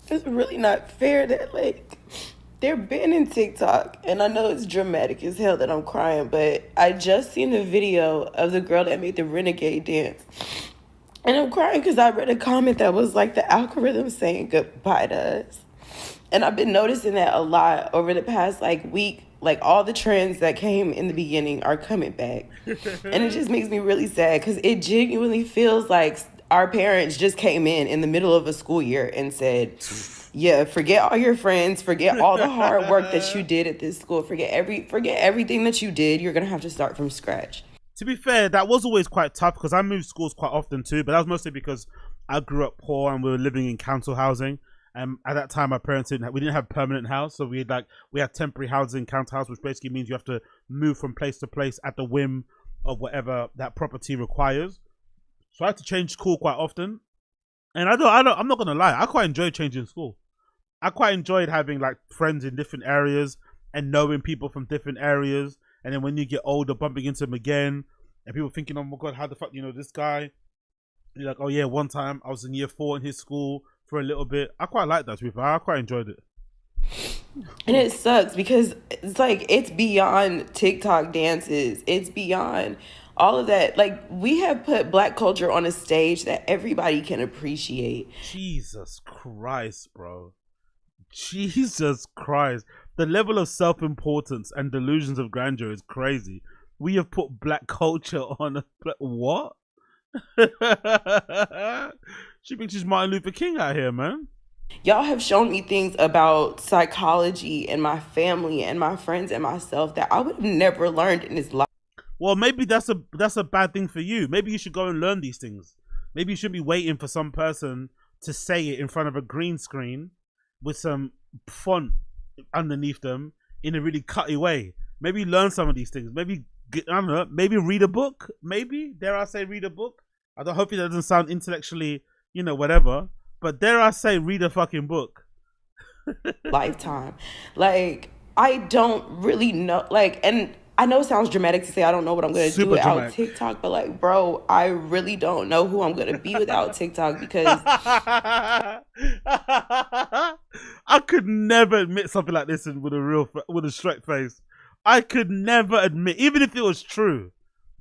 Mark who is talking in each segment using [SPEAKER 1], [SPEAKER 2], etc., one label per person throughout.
[SPEAKER 1] It's really not fair that like they're banning TikTok, and I know it's dramatic as hell that I'm crying, but I just seen the video of the girl that made the renegade dance, and I'm crying because I read a comment that was like the algorithm saying goodbye to us, and I've been noticing that a lot over the past like week. Like all the trends that came in the beginning are coming back, and it just makes me really sad because it genuinely feels like our parents just came in the middle of a school year and said, yeah, forget all your friends, forget all the hard work that you did at this school, forget everything that you did. You're gonna have to start from scratch.
[SPEAKER 2] To be fair, that was always quite tough because I moved schools quite often too, but that was mostly because I grew up poor and we were living in council housing. And at that time, my parents we didn't have permanent house, so we had temporary housing, council house, which basically means you have to move from place to place at the whim of whatever that property requires. So I had to change school quite often, and I'm not gonna lie, I quite enjoyed changing school. I quite enjoyed having like friends in different areas and knowing people from different areas. And then when you get older, bumping into them again, and people thinking, "Oh my god, how the fuck do you know this guy?" You're like, "Oh yeah, one time I was in year 4 in his school for a little bit." I quite like that. To be fair, I quite enjoyed it.
[SPEAKER 1] And it sucks because it's like it's beyond TikTok dances. It's beyond all of that. Like we have put black culture on a stage that everybody can appreciate.
[SPEAKER 2] Jesus Christ, bro. Jesus Christ. The level of self-importance and delusions of grandeur is crazy. We have put black culture on a what? She thinks she's Martin Luther King out here, man.
[SPEAKER 1] Y'all have shown me things about psychology and my family and my friends and myself that I would have never learned in this life.
[SPEAKER 2] Well, maybe that's a bad thing for you. Maybe you should go and learn these things. Maybe you shouldn't be waiting for some person to say it in front of a green screen with some font underneath them in a really cutty way. Maybe learn some of these things. Maybe I don't know. Maybe read a book. Maybe dare I say read a book. I don't hope it doesn't sound intellectually, whatever. But dare I say read a fucking book.
[SPEAKER 1] Lifetime. Like, I don't really know. Like, and I know it sounds dramatic to say I don't know what I'm going to do
[SPEAKER 2] Super
[SPEAKER 1] without
[SPEAKER 2] dramatic.
[SPEAKER 1] TikTok, but like, bro, I really don't know who I'm going to be without TikTok because
[SPEAKER 2] I could never admit something like this with a straight face. I could never admit, even if it was true.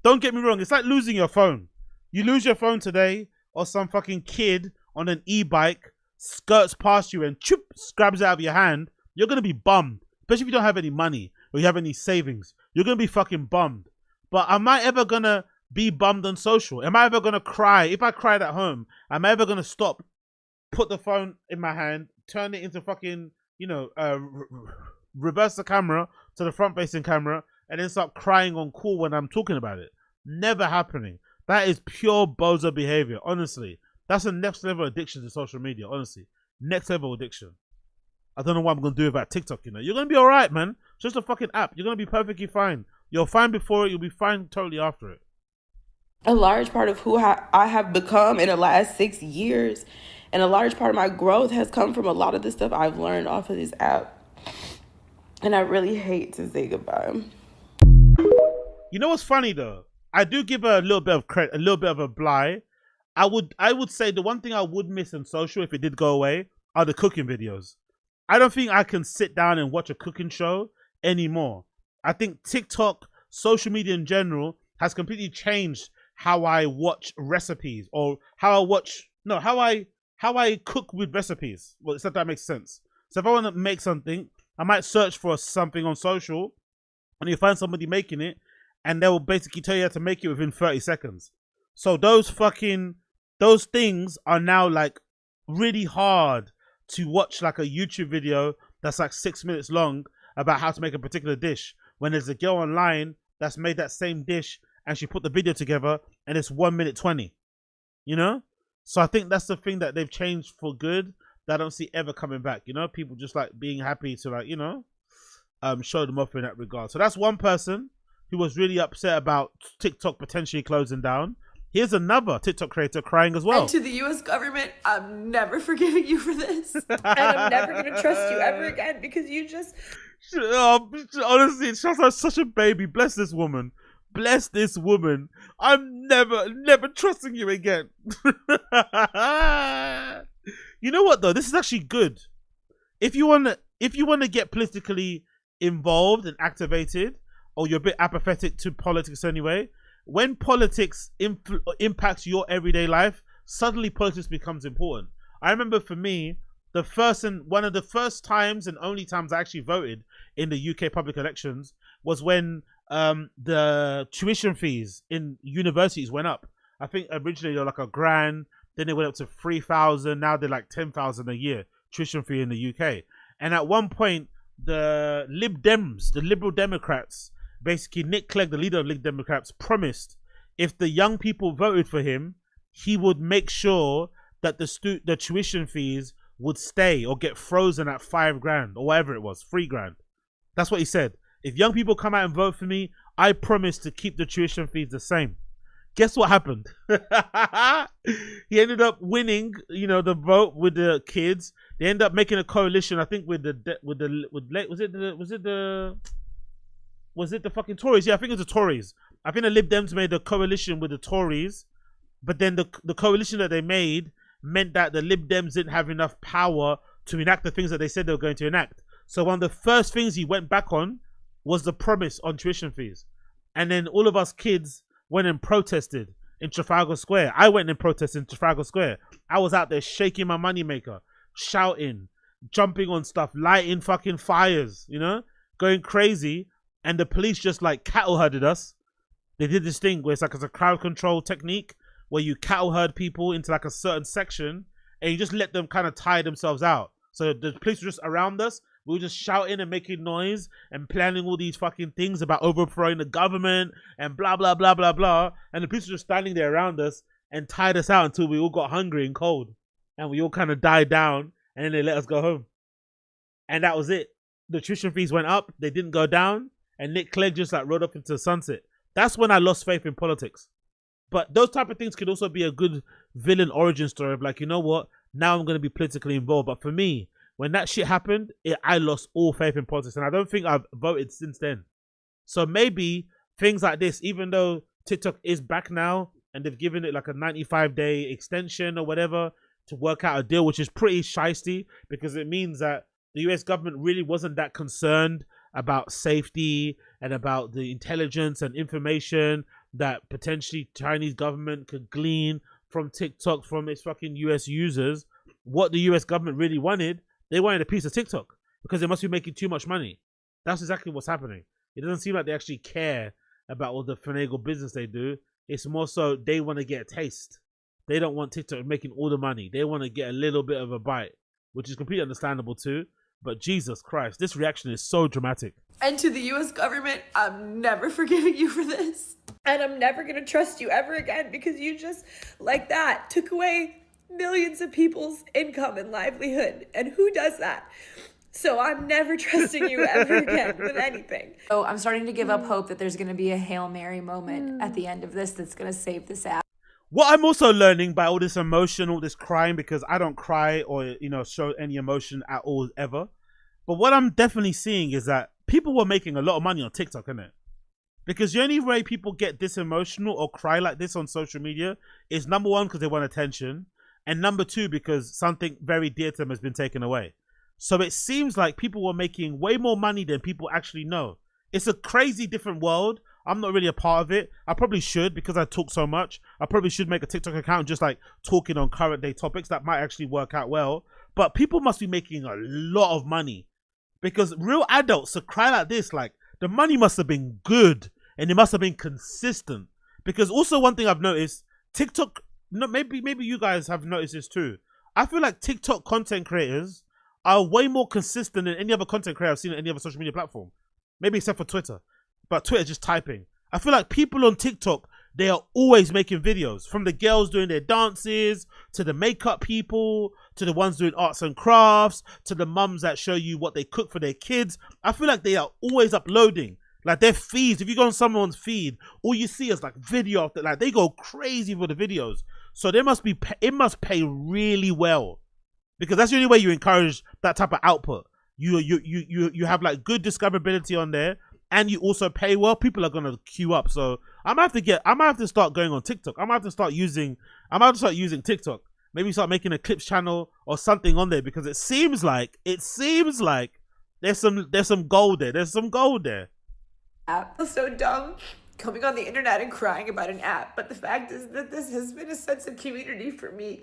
[SPEAKER 2] Don't get me wrong. It's like losing your phone. You lose your phone today, or some fucking kid on an e-bike skirts past you and choop, grabs it out of your hand. You're gonna be bummed, especially if you don't have any money or you have any savings. You're gonna be fucking bummed. But am I ever gonna be bummed on social? Am I ever gonna cry? If I cried at home, am I ever gonna stop, put the phone in my hand, turn it into fucking, reverse the camera to the front facing camera, and then start crying on call when I'm talking about it? Never happening. That is pure bozo behavior, honestly. That's a next level addiction to social media, honestly. Next level addiction. I don't know what I'm going to do about TikTok, You're going to be alright, man. It's just a fucking app. You're going to be perfectly fine. You're fine before it, you'll be fine totally after it.
[SPEAKER 1] a large part of who I have become in the last 6 years and a large part of my growth has come from a lot of the stuff I've learned off of this app. And I really hate to say goodbye.
[SPEAKER 2] You know what's funny though? I do give her a little bit of credit, a little bit of a bly. I would say the one thing I would miss in social if it did go away are the cooking videos. I don't think I can sit down and watch a cooking show anymore. I think TikTok, social media in general, has completely changed how I watch recipes or how I cook with recipes. Well, if that makes sense. So if I want to make something, I might search for something on social, and you find somebody making it, and they will basically tell you how to make it within 30 seconds. So those things are now like really hard to watch, like a YouTube video that's like 6 minutes long about how to make a particular dish, when there's a girl online that's made that same dish and she put the video together and it's 1 minute 20, So I think that's the thing that they've changed for good that I don't see ever coming back. People just like being happy to show them off in that regard. So that's one person who was really upset about TikTok potentially closing down. Here's another TikTok creator crying as well.
[SPEAKER 1] And to the U.S. government, I'm never forgiving you for this. And I'm never going to trust you ever again because you just...
[SPEAKER 2] Honestly, she's like such a baby. Bless this woman. Bless this woman. I'm never trusting you again. You know what though? This is actually good. If you wanna get politically involved and activated, or you're a bit apathetic to politics anyway, when politics impacts your everyday life, suddenly politics becomes important. I remember for me, one of the first times and only times I actually voted in the UK public elections was when the tuition fees in universities went up. I think originally they were like £1,000, then they went up to 3,000. Now they're like 10,000 a year tuition fee in the UK. And at one point, the Lib Dems, the Liberal Democrats, basically Nick Clegg, the leader of Lib Democrats, promised if the young people voted for him, he would make sure that the tuition fees would stay or get frozen at £5,000 or whatever it was, £3,000. That's what he said. If young people come out and vote for me, I promise to keep the tuition fees the same. Guess what happened? He ended up winning, the vote with the kids. They ended up making a coalition, I think, was it the fucking Tories? Yeah, I think it was the Tories. I think the Lib Dems made a coalition with the Tories, but then the coalition that they made meant that the Lib Dems didn't have enough power to enact the things that they said they were going to enact. So one of the first things he went back on was the promise on tuition fees. And then all of us kids went and protested in Trafalgar Square. I went and protested in Trafalgar Square. I was out there shaking my moneymaker, shouting, jumping on stuff, lighting fucking fires, going crazy. And the police just like cattle herded us. They did this thing where it's like a crowd control technique where you cattle herd people into like a certain section and you just let them kind of tire themselves out. So the police were just around us. We were just shouting and making noise and planning all these fucking things about overthrowing the government and blah, blah, blah, blah, blah. And the police were just standing there around us and tied us out until we all got hungry and cold. And we all kind of died down and then they let us go home. And that was it. The tuition fees went up. They didn't go down. And Nick Clegg just like rode up into the sunset. That's when I lost faith in politics. But those type of things could also be a good villain origin story of like, you know what? Now I'm going to be politically involved. But for me, when that shit happened, I lost all faith in politics. And I don't think I've voted since then. So maybe things like this, even though TikTok is back now and they've given it like a 95-day extension or whatever to work out a deal, which is pretty shiesty because it means that the US government really wasn't that concerned about safety and about the intelligence and information that potentially Chinese government could glean from TikTok from its fucking US users. What the US government really wanted, they wanted a piece of TikTok because they must be making too much money. That's exactly what's happening. It doesn't seem like they actually care about all the finagle business they do. It's more so they want to get a taste. They don't want TikTok making all the money. They want to get a little bit of a bite, which is completely understandable too. But Jesus Christ, this reaction is so dramatic.
[SPEAKER 3] And to the US government, I'm never forgiving you for this. And I'm never going to trust you ever again because you just, like that, took away millions of people's income and livelihood. And who does that? So I'm never trusting you ever again with anything.
[SPEAKER 4] So I'm starting to give up hope that there's going to be a Hail Mary moment at the end of this that's going to save this app.
[SPEAKER 2] What I'm also learning by all this emotion, all this crying, because I don't cry or, show any emotion at all ever. But what I'm definitely seeing is that people were making a lot of money on TikTok, innit? Because the only way people get this emotional or cry like this on social media is number one, because they want attention. And number two, because something very dear to them has been taken away. So it seems like people were making way more money than people actually know. It's a crazy different world. I'm not really a part of it. I probably should because I talk so much. I probably should make a TikTok account just like talking on current day topics. That might actually work out well. But people must be making a lot of money because real adults to cry like this, like the money must have been good and it must have been consistent. Because also one thing I've noticed, TikTok, maybe you guys have noticed this too. I feel like TikTok content creators are way more consistent than any other content creator I've seen on any other social media platform. Maybe except for Twitter. But Twitter just typing. I feel like people on TikTok, they are always making videos. From the girls doing their dances, to the makeup people, to the ones doing arts and crafts, to the mums that show you what they cook for their kids. I feel like they are always uploading. Like their feeds, if you go on someone's feed, all you see is like video after, like they go crazy for the videos. So it must pay really well. Because that's the only way you encourage that type of output. You have like good discoverability on there. And you also pay well, people are gonna queue up. So I might have to start going on TikTok. I might have to start using TikTok. maybe start making a clips channel or something on there, because it seems like there's some gold there. There's some gold there.
[SPEAKER 3] App. So dumb coming on the internet and crying about an app, but the fact is that this has been a sense of community for me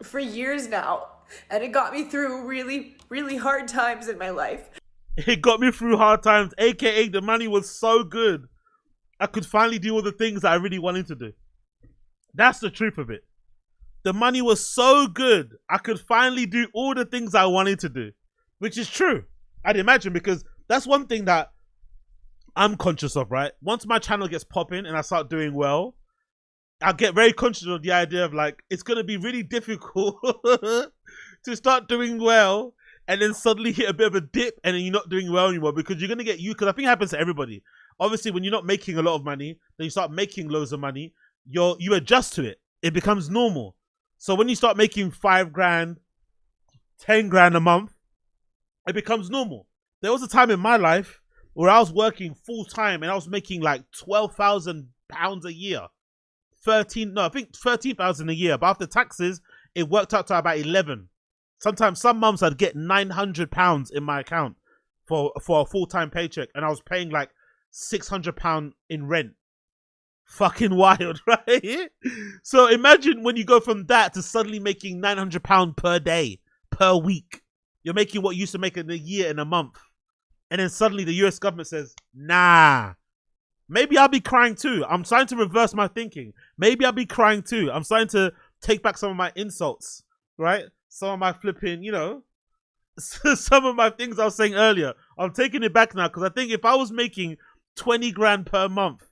[SPEAKER 3] for years now, and it got me through really, really hard times in my life.
[SPEAKER 2] It got me through hard times, aka the money was so good I could finally do all the things that I really wanted to do. That's the truth of it. The money was so good I could finally do all the things I wanted to do, which is true, I'd imagine, because that's one thing that I'm conscious of, right? Once my channel gets popping and I start doing well, I'll get very conscious of the idea of like, it's going to be really difficult to start doing well and then suddenly hit a bit of a dip and then you're not doing well anymore, because you're going to get because I think it happens to everybody. Obviously, when you're not making a lot of money, then you start making loads of money, you adjust to it. It becomes normal. So when you start making 5 grand, 10 grand a month, it becomes normal. There was a time in my life where I was working full time and I was making like £12,000 a year. I think 13,000 a year. But after taxes, it worked out to about 11. Sometimes some months I'd get £900 in my account for a full-time paycheck, and I was paying like £600 in rent. Fucking wild, right? So imagine when you go from that to suddenly making £900 per day, per week. You're making what you used to make in a year, in a month. And then suddenly the US government says, nah, maybe I'll be crying too. I'm starting to reverse my thinking. Maybe I'll be crying too. I'm starting to take back some of my insults, right? Some of my flipping, some of my things I was saying earlier. I'm taking it back now, because I think if I was making 20 grand per month,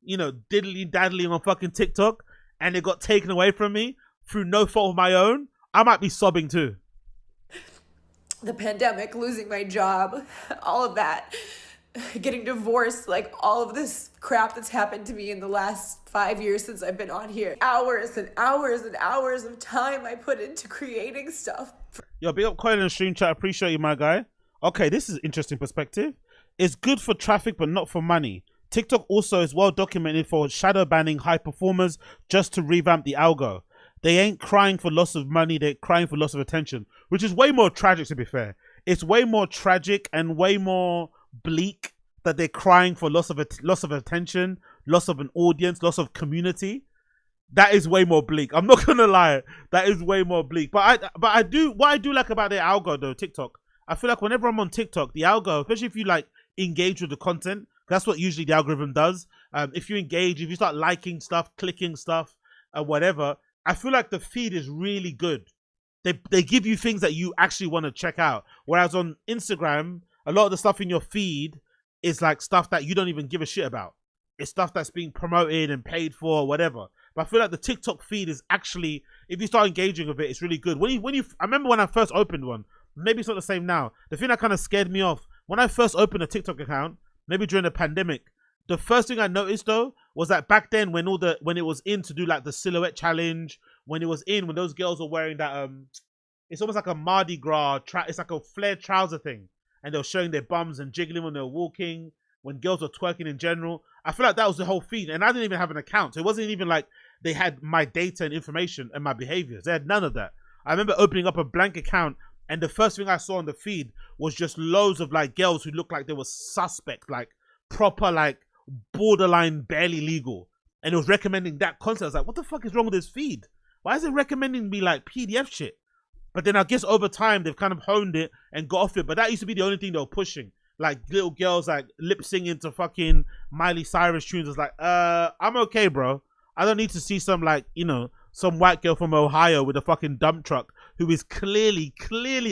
[SPEAKER 2] diddly-daddling on fucking TikTok, and it got taken away from me through no fault of my own, I might be sobbing too.
[SPEAKER 3] The pandemic, losing my job, all of that, getting divorced, like all of this crap that's happened to me in the last 5 years since I've been on here. Hours and hours and hours of time I put into creating stuff.
[SPEAKER 2] Yo, big up Coil in the stream chat. Appreciate you, my guy. Okay, this is interesting perspective. It's good for traffic, but not for money. TikTok also is well documented for shadow banning high performers just to revamp the algo. They ain't crying for loss of money, they're crying for loss of attention, which is way more tragic, to be fair. It's way more tragic and way more bleak that they're crying for loss of attention, loss of an audience, loss of community. That is way more bleak. I'm not gonna lie, that is way more bleak. But I do what I do like about their algo though, TikTok. I feel like whenever I'm on TikTok, the algo, especially if you like engage with the content, that's what usually the algorithm does. If you engage, if you start liking stuff, clicking stuff, whatever, I feel like the feed is really good. They give you things that you actually want to check out. Whereas on Instagram, a lot of the stuff in your feed is like stuff that you don't even give a shit about. It's stuff that's being promoted and paid for or whatever. But I feel like the TikTok feed is actually, if you start engaging with it, it's really good. I remember when I first opened one, maybe it's not the same now. The thing that kind of scared me off, when I first opened a TikTok account, maybe during the pandemic, the first thing I noticed though was that back then when it was in to do like the silhouette challenge, when those girls were wearing that it's almost like a Mardi Gras it's like a flared trouser thing, and they were showing their bums and jiggling when they were walking, when girls were twerking in general. I feel like that was the whole feed, and I didn't even have an account, so it wasn't even like they had my data and information and my behaviors. They had none of that. I remember opening up a blank account, and the first thing I saw on the feed was just loads of like girls who looked like they were suspect, like proper, like borderline barely legal, and it was recommending that content. I was like, what the fuck is wrong with this feed? Why is it recommending me like PDF shit? But then I guess over time they've kind of honed it and got off it. But that used to be the only thing they were pushing, like little girls like lip singing to fucking Miley Cyrus tunes. It's like, I'm okay, bro. I don't need to see some like, some white girl from Ohio with a fucking dump truck who is clearly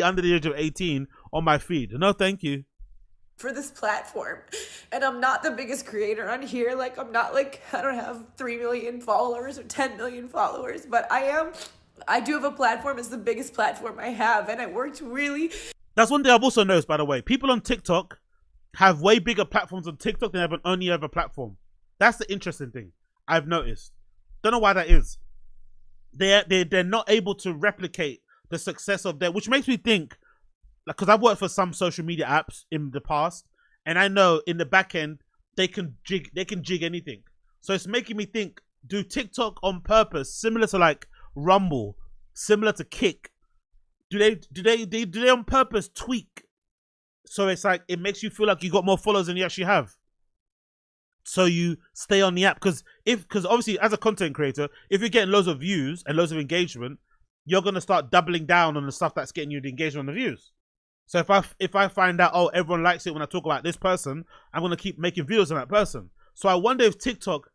[SPEAKER 2] under the age of 18 on my feed. No, thank you.
[SPEAKER 3] For this platform, and I'm not the biggest creator on here. Like, I'm not like, I don't have 3 million followers or 10 million followers, but I do have a platform. It's the biggest platform I have, and I worked really.
[SPEAKER 2] That's one thing I've also noticed, by the way. People on TikTok have way bigger platforms on TikTok than they have on any other platform. That's the interesting thing I've noticed. Don't know why that is. They're not able to replicate the success of which makes me think, because I've worked for some social media apps in the past, and I know in the back end they can jig anything. So it's making me think, do TikTok on purpose, similar to like Rumble, similar to Kick, do they on purpose tweak so it's like it makes you feel like you got more followers than you actually have, so you stay on the app? Because obviously as a content creator, if you're getting loads of views and loads of engagement, you're gonna start doubling down on the stuff that's getting you the engagement and the views. So if I find out, oh, everyone likes it when I talk about this person, I'm gonna keep making videos on that person. So I wonder if TikTok,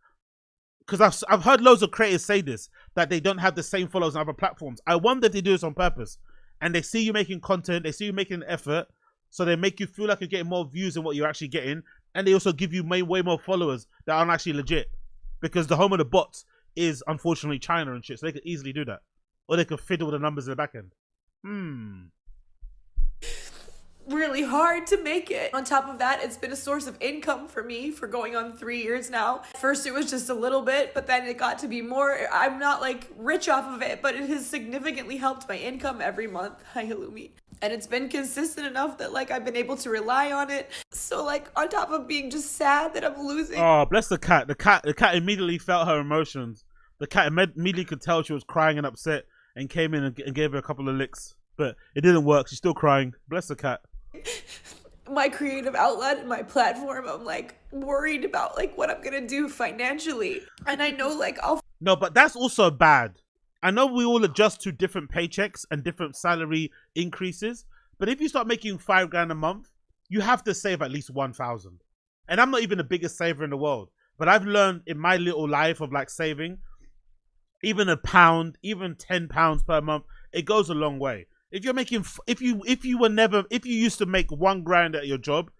[SPEAKER 2] because I've heard loads of creators say this, that they don't have the same followers on other platforms. I wonder if they do this on purpose, and they see you making content, they see you making an effort, so they make you feel like you're getting more views than what you're actually getting, and they also give you way more followers that aren't actually legit, because the home of the bots is unfortunately China and shit, so they could easily do that, or they could fiddle with the numbers in the back end.
[SPEAKER 3] Really hard to make it. On top of that, it's been a source of income for me for going on 3 years now. First, it was just a little bit, but then it got to be more. I'm not like rich off of it, but it has significantly helped my income every month. Hi, Halloumi. And it's been consistent enough that like I've been able to rely on it. So like on top of being just sad that I'm losing.
[SPEAKER 2] Oh, bless the cat. The cat immediately felt her emotions. The cat immediately could tell she was crying and upset, and came in and gave her a couple of licks. But it didn't work. She's still crying. Bless the cat.
[SPEAKER 3] My creative outlet and my platform, I'm like worried about like what I'm gonna do financially. And I know like
[SPEAKER 2] No, but that's also bad. I know we all adjust to different paychecks and different salary increases, but if you start making $5,000 a month, you have to save at least 1,000. And I'm not even the biggest saver in the world, but I've learned in my little life of like saving, even £1, even £10 per month, it goes a long way. If you're making, if you used to make £1,000 at your job,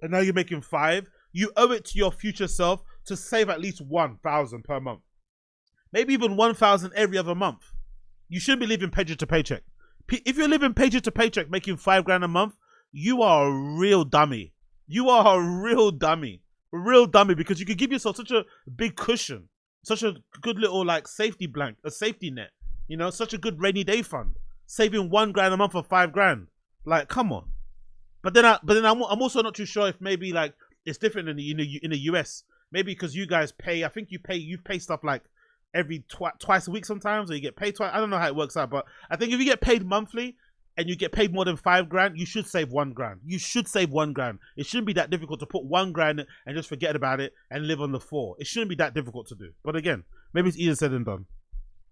[SPEAKER 2] and now you're making 5, you owe it to your future self to save at least 1,000 per month. Maybe even 1,000 every other month. You shouldn't be living paycheck to paycheck. If you're living paycheck to paycheck, making $5,000 a month, you are a real dummy. You are a real dummy. A real dummy, because you could give yourself such a big cushion, such a good little like safety blanket, a safety net. You know, such a good rainy day fund. Saving $1,000 a month for $5,000. Like, come on. But then I'm also not too sure if maybe like it's different in the US. Maybe because you guys pay. I think you pay stuff like every twice a week sometimes, or you get paid twice. I don't know how it works out, but I think if you get paid monthly and you get paid more than $5,000, you should save $1,000. You should save $1,000. It shouldn't be that difficult to put $1,000 and just forget about it and live on the 4. It shouldn't be that difficult to do. But again, maybe it's easier said than done.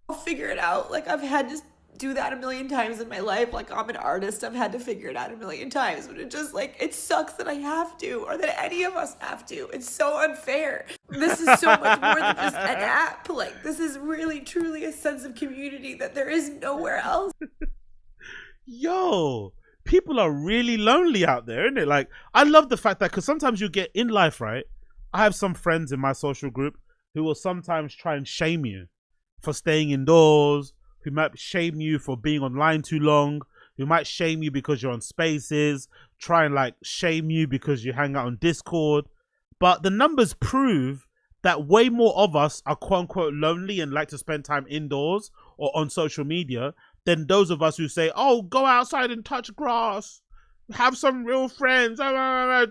[SPEAKER 3] I'll figure it out. Like I've had to do that a million times in my life. Like I'm an artist, I've had to figure it out a million times, but it just like it sucks that I have to, or that any of us have to. It's so unfair. This is so much more than just an app. Like this is really truly a sense of community that there is nowhere else.
[SPEAKER 2] Yo, people are really lonely out there, isn't it? Like, I love the fact that, because sometimes you get in life, right? I have some friends in my social group who will sometimes try and shame you for staying indoors, who might shame you for being online too long, who might shame you because you're on Spaces, try and like shame you because you hang out on Discord. But the numbers prove that way more of us are quote unquote lonely and like to spend time indoors or on social media than those of us who say, oh, go outside and touch grass, have some real friends,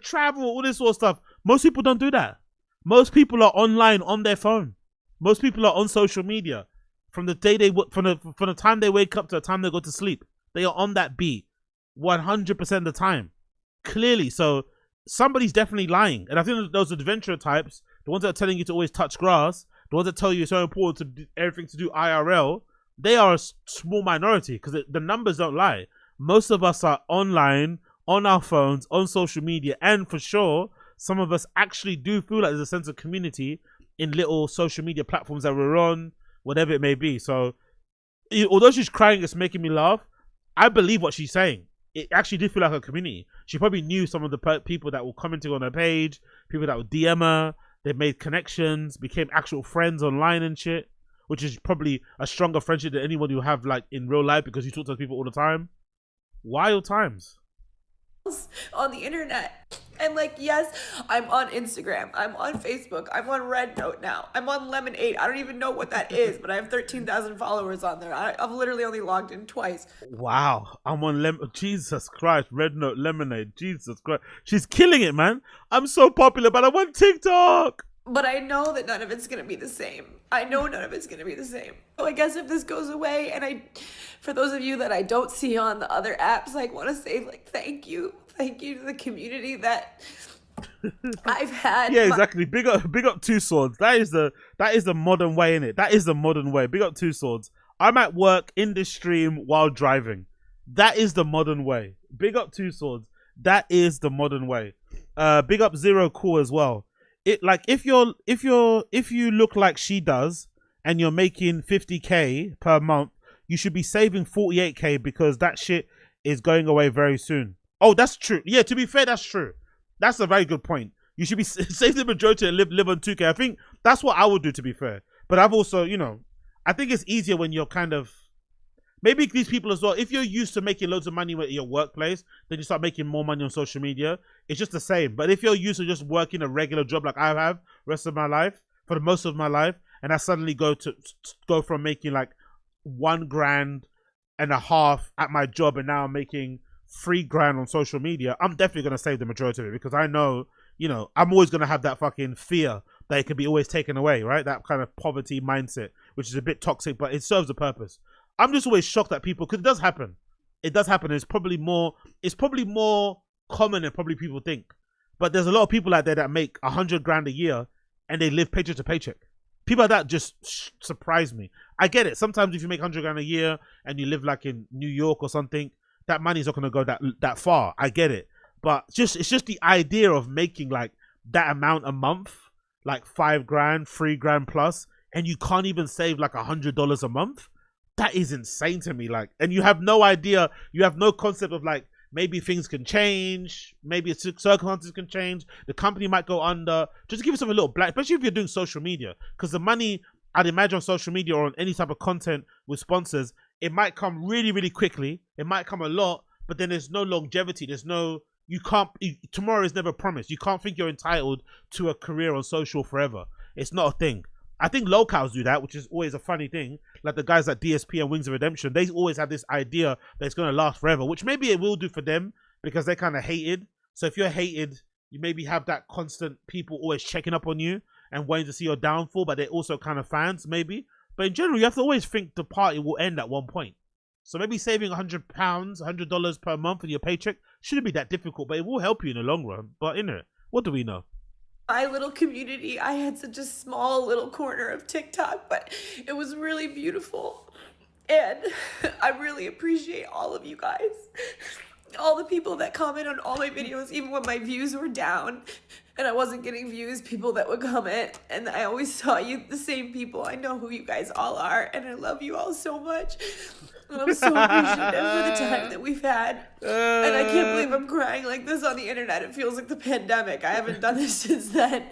[SPEAKER 2] travel, all this sort of stuff. Most people don't do that. Most people are online on their phone. Most people are on social media from the day from the time they wake up to the time they go to sleep. They are on that beat 100% of the time, clearly. So somebody's definitely lying. And I think those adventurer types, the ones that are telling you to always touch grass, the ones that tell you it's so important to do everything to do IRL, they are a small minority, because the numbers don't lie. Most of us are online, on our phones, on social media, and for sure, some of us actually do feel like there's a sense of community in little social media platforms that we're on, whatever it may be. So, although she's crying, it's making me laugh. I believe what she's saying. It actually did feel like a community. She probably knew some of the people that were commenting on her page, people that would DM her. They made connections, became actual friends online and shit, which is probably a stronger friendship than anyone you have like in real life, because you talk to those people all the time. Wild times.
[SPEAKER 3] On the internet. And like, yes, I'm on Instagram, I'm on Facebook, I'm on Red Note now, I'm on Lemon8. I don't even know what that is, but I have 13,000 followers on there. I've literally only logged in twice.
[SPEAKER 2] Wow, I'm on Jesus Christ, Red Note, Lemonade, Jesus Christ. She's killing it, man. I'm so popular, but I'm on TikTok.
[SPEAKER 3] But I know that none of it's going to be the same. I know none of it's going to be the same. So I guess if this goes away, and for those of you that I don't see on the other apps, like, want to say, like, thank you to the community that I've had.
[SPEAKER 2] Yeah, exactly. Big up Two Swords. That is the modern way, in it. That is the modern way. Big up Two Swords. I'm at work in this stream while driving. That is the modern way. Big up Two Swords. That is the modern way. Big up Zero Cool as well. It, like, if you look like she does and you're making 50k per month, you should be saving 48k because that shit is going away very soon. Oh, that's true. Yeah, to be fair, that's true. That's a very good point. You should be save the majority and live on 2k. I think that's what I would do, to be fair. But I've also, you know, I think it's easier when you're kind of, maybe these people as well, if you're used to making loads of money at your workplace, then you start making more money on social media. It's just the same. But if you're used to just working a regular job like I have rest of my life, for the most of my life, and I suddenly go from making like $1.5 grand at my job, and now I'm making $3 grand on social media, I'm definitely going to save the majority of it, because I know, you know, I'm always going to have that fucking fear that it can be always taken away, right? That kind of poverty mindset, which is a bit toxic, but it serves a purpose. I'm just always shocked at people, because it does happen. It does happen. It's probably more common than probably people think. But there's a lot of people out there that make 100 grand a year and they live paycheck to paycheck. People like that just surprise me. I get it. Sometimes if you make 100 grand a year and you live like in New York or something, that money's not going to go that far. I get it. But it's just the idea of making like that amount a month, like $5 grand, $3 grand plus, and you can't even save like $100 a month. That is insane to me. Like, and you have no idea, you have no concept of like, maybe things can change, maybe circumstances can change, the company might go under. Just give yourself a little black, especially if you're doing social media, because the money, I'd imagine, on social media or on any type of content with sponsors, it might come really, really quickly. It might come a lot, but then there's no longevity. There's no, tomorrow is never promised. You can't think you're entitled to a career on social forever. It's not a thing. I think locals do that, which is always a funny thing. Like the guys at DSP and Wings of Redemption, they always have this idea that it's going to last forever, which maybe it will do for them because they're kind of hated. So if you're hated, you maybe have that constant people always checking up on you and wanting to see your downfall, but they're also kind of fans maybe. But in general, you have to always think the party will end at one point. So maybe saving £100, $100 per month in your paycheck shouldn't be that difficult, but it will help you in the long run. But in it, what do we know?
[SPEAKER 3] My little community, I had such a small little corner of TikTok, but it was really beautiful. And I really appreciate all of you guys. All the people that comment on all my videos, even when my views were down and I wasn't getting views, people that would comment. And I always saw you, the same people. I know who you guys all are, and I love you all so much. And I'm so appreciative for the time that we've had. And I can't believe I'm crying like this on the internet. It feels like the pandemic. I haven't done this since then.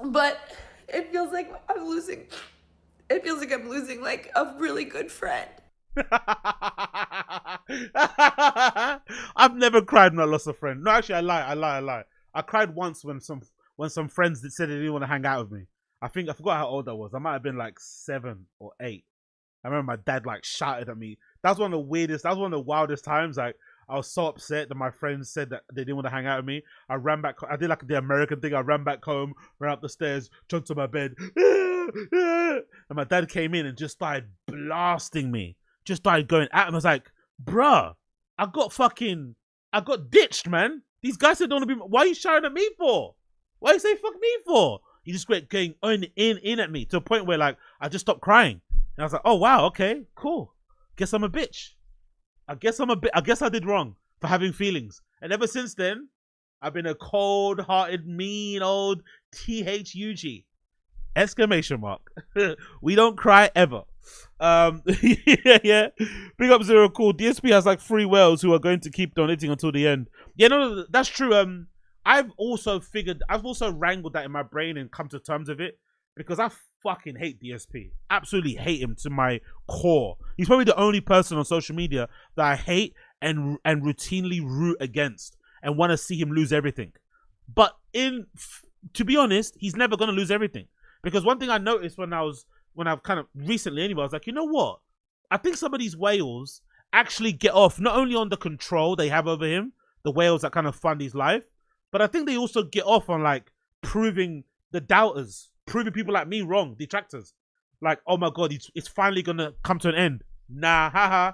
[SPEAKER 3] But it feels like I'm losing like a really good friend.
[SPEAKER 2] I've never cried when I lost a friend. No, actually, I lie. I cried once when some friends said they didn't want to hang out with me. I forgot how old I was. I might have been like 7 or 8. I remember my dad like shouted at me. That was one of the wildest times. Like, I was so upset that my friends said that they didn't want to hang out with me. I ran back. I did like the American thing. I ran back home, ran up the stairs, jumped to my bed. And my dad came in and just started blasting me. Just started going at him. I was like, bruh, I got ditched, man. These guys said don't want to be, why are you shouting at me for? Why you say fuck me for? You just went going in at me to a point where like, I just stopped crying. And I was like, oh wow, okay, cool. Guess I'm a bitch. I guess I did wrong for having feelings. And ever since then, I've been a cold-hearted, mean old THUG. Exclamation mark. We don't cry ever. Yeah. Big up Zero Cool. DSP has like 3 whales who are going to keep donating until the end. Yeah, no, that's true. I've also wrangled that in my brain and come to terms with it, because I fucking hate DSP. Absolutely hate him to my core. He's probably the only person on social media that I hate and routinely root against and want to see him lose everything. But to be honest, he's never going to lose everything. Because one thing I noticed when I've kind of recently anyway, I was like, you know what? I think some of these whales actually get off not only on the control they have over him, the whales that kind of fund his life, but I think they also get off on like proving the doubters, proving people like me wrong, detractors. Like, oh my God, it's finally gonna come to an end. Nah, haha.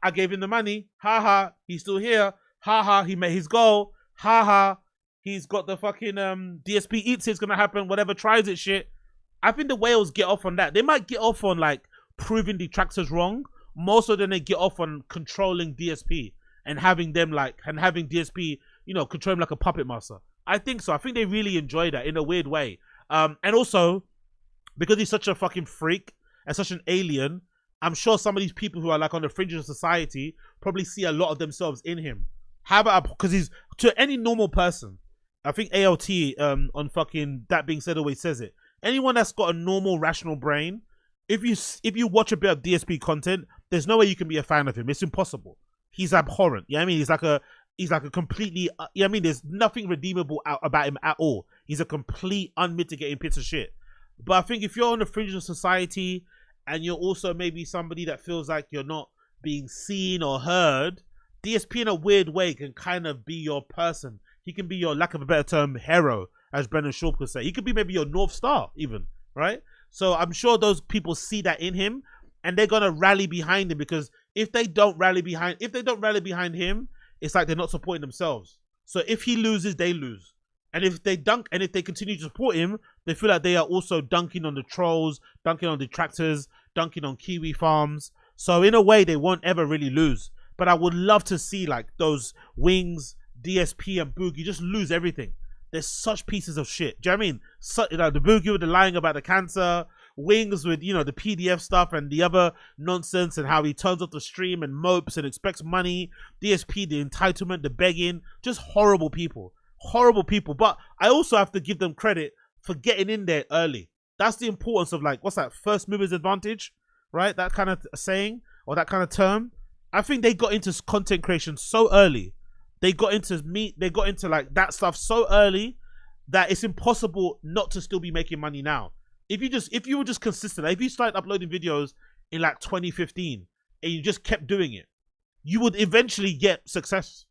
[SPEAKER 2] I gave him the money. Haha, he's still here. Haha, he made his goal. Haha, he's got the fucking DSP eats it's gonna happen. Whatever tries it shit. I think the whales get off on that. They might get off on like proving detractors wrong more so than they get off on controlling DSP and having them like and having DSP, you know, control him like a puppet master. I think so. I think they really enjoy that in a weird way. And also because he's such a fucking freak and such an alien, I'm sure some of these people who are like on the fringes of society probably see a lot of themselves in him. How about, because he's, to any normal person, I think ALT on fucking That Being Said always says it. Anyone that's got a normal, rational brain, if you watch a bit of DSP content, there's no way you can be a fan of him. It's impossible. He's abhorrent. You know what I mean? He's like a completely, you know what I mean? There's nothing redeemable about him at all. He's a complete, unmitigated piece of shit. But I think if you're on the fringe of society and you're also maybe somebody that feels like you're not being seen or heard, DSP in a weird way can kind of be your person. He can be your, lack of a better term, hero, as Brendan Schaub could say. He could be maybe your North Star even, right? So I'm sure those people see that in him and they're going to rally behind him, because if they don't rally behind him, it's like they're not supporting themselves. So if he loses, they lose. And if they continue to support him, they feel like they are also dunking on the trolls, dunking on detractors, dunking on Kiwi farms. So in a way, they won't ever really lose. But I would love to see like those Wings, DSP and Boogie just lose everything. They're such pieces of shit. Do you know what I mean? So, you know, the Boogie with the lying about the cancer, Wings with, you know, the PDF stuff and the other nonsense and how he turns off the stream and mopes and expects money. DSP, the entitlement, the begging, just horrible people. Horrible people. But I also have to give them credit for getting in there early. That's the importance of, like, what's that, first mover's advantage, right? That kind of saying or that kind of term. I think they got into content creation so early. They got into like that stuff so early that it's impossible not to still be making money now. If you were just consistent, like if you started uploading videos in like 2015 and you just kept doing it, you would eventually get success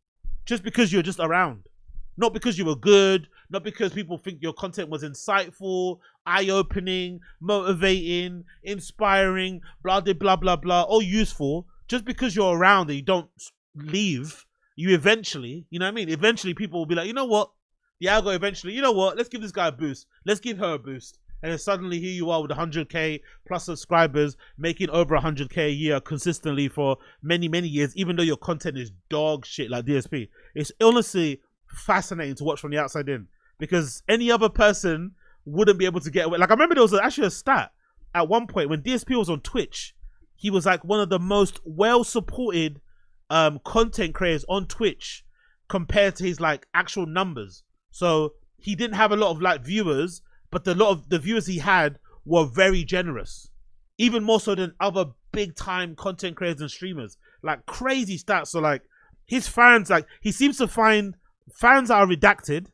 [SPEAKER 2] just because you're just around. Not because you were good, not because people think your content was insightful, eye-opening, motivating, inspiring, blah, blah, blah, blah, or useful. Just because you're around and you don't leave, you eventually, you know what I mean? Eventually people will be like, you know what? The algo eventually, you know what? Let's give this guy a boost. Let's give her a boost. And then suddenly here you are with 100K plus subscribers, making over 100K a year consistently for many, many years, even though your content is dog shit like DSP. It's honestly fascinating to watch from the outside in, because any other person wouldn't be able to get away. Like I remember there was actually a stat at one point when DSP was on Twitch. He was like one of the most well-supported content creators on Twitch compared to his like actual numbers. So he didn't have a lot of like viewers, but a lot of the viewers he had were very generous, even more so than other big-time content creators and streamers. Like crazy stats. So like his fans, like he seems to find fans that are redacted,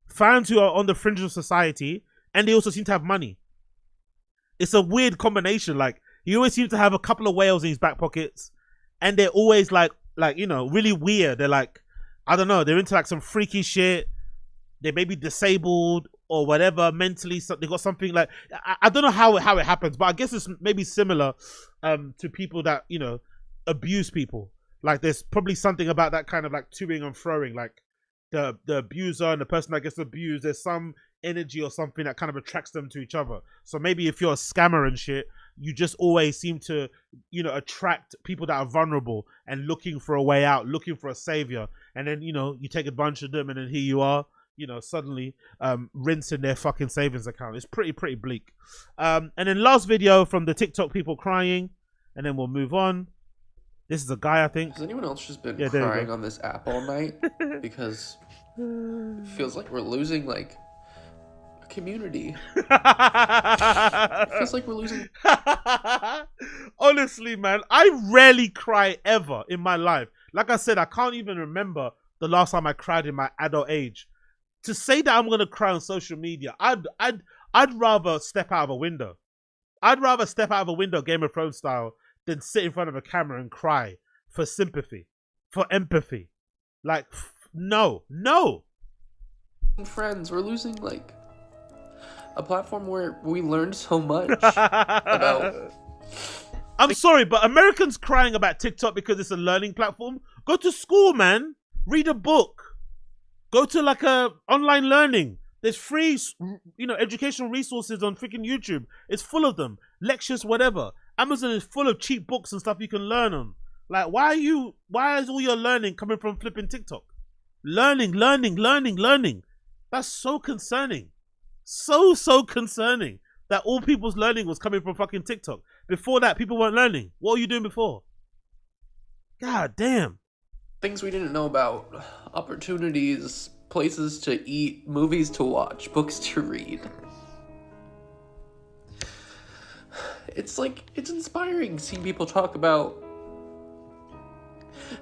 [SPEAKER 2] fans who are on the fringe of society, and they also seem to have money. It's a weird combination. Like he always seems to have a couple of whales in his back pockets, and they're always like you know, really weird. They're like, I don't know, they're into like some freaky shit. They may be disabled or whatever mentally. So they got something like, I don't know how it happens, but I guess it's maybe similar to people that, you know, abuse people. Like there's probably something about that kind of like toing and throwing, like the abuser and the person that gets abused. There's some energy or something that kind of attracts them to each other. So maybe if you're a scammer and shit, you just always seem to, you know, attract people that are vulnerable and looking for a way out, looking for a savior. And then, you know, you take a bunch of them and then here you are, you know, suddenly rinsing their fucking savings account. It's pretty bleak. And then last video from the TikTok people crying, and then we'll move on. This is a guy, I think.
[SPEAKER 5] Has anyone else just been crying on this app all night? Because it feels like we're losing, like, a community. It feels like we're losing...
[SPEAKER 2] Honestly, man, I rarely cry ever in my life. Like I said, I can't even remember the last time I cried in my adult age. To say that I'm going to cry on social media, I'd rather step out of a window. I'd rather step out of a window, Game of Thrones style, than sit in front of a camera and cry for sympathy, for empathy. Like, no.
[SPEAKER 5] friends. We're losing like a platform where we learned so much about.
[SPEAKER 2] I'm sorry, but Americans crying about TikTok because it's a learning platform. Go to school, man. Read a book. Go to like a online learning. There's free, educational resources on freaking YouTube. It's full of them. Lectures, whatever. Amazon is full of cheap books and stuff you can learn on. Like, why is all your learning coming from flipping TikTok? Learning. That's so concerning. So concerning that all people's learning was coming from fucking TikTok. Before that, people weren't learning. What were you doing before? God damn.
[SPEAKER 5] Things we didn't know about. Opportunities, places to eat, movies to watch, books to read. It's inspiring seeing people talk about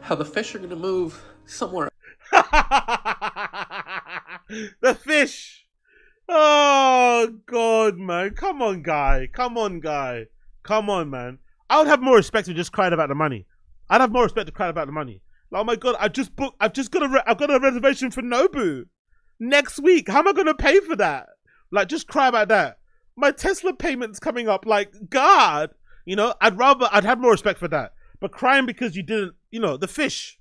[SPEAKER 5] how the fish are gonna move somewhere.
[SPEAKER 2] The fish. Oh God, man. Come on, guy. Come on, man. I would have more respect if you just cried about the money. I'd have more respect to cry about the money. Like, oh my God, I've got a reservation for Nobu next week. How am I gonna pay for that? Like, just cry about that. My Tesla payment's coming up. Like, God, I'd have more respect for that. But crying because you didn't, the fish.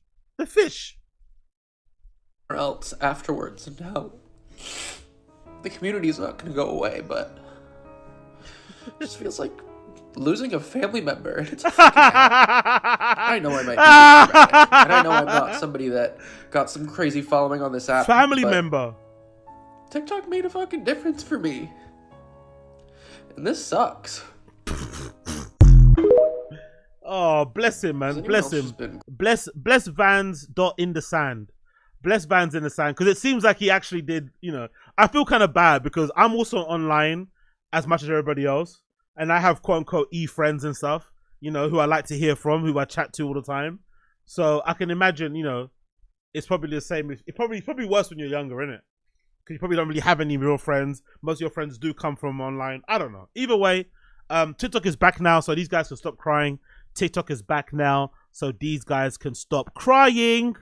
[SPEAKER 5] Or else afterwards, and how the community is not going to go away, but it just feels like losing a family member. And it's I know I might be dramatic, and I know I'm not somebody that got some crazy following on this app.
[SPEAKER 2] Family member.
[SPEAKER 5] TikTok made a fucking difference for me. And this sucks.
[SPEAKER 2] Oh, bless him, man. Bless him. Bless Vans in the sand. Bless Vans in the sand. Because it seems like he actually did, I feel kind of bad because I'm also online as much as everybody else. And I have quote unquote friends and stuff, who I like to hear from, who I chat to all the time. So I can imagine, it's probably the same. It's probably worse when you're younger, isn't it? Because you probably don't really have any real friends. Most of your friends do come from online. I don't know. Either way, TikTok is back now, so these guys can stop crying. TikTok is back now, so these guys can stop crying.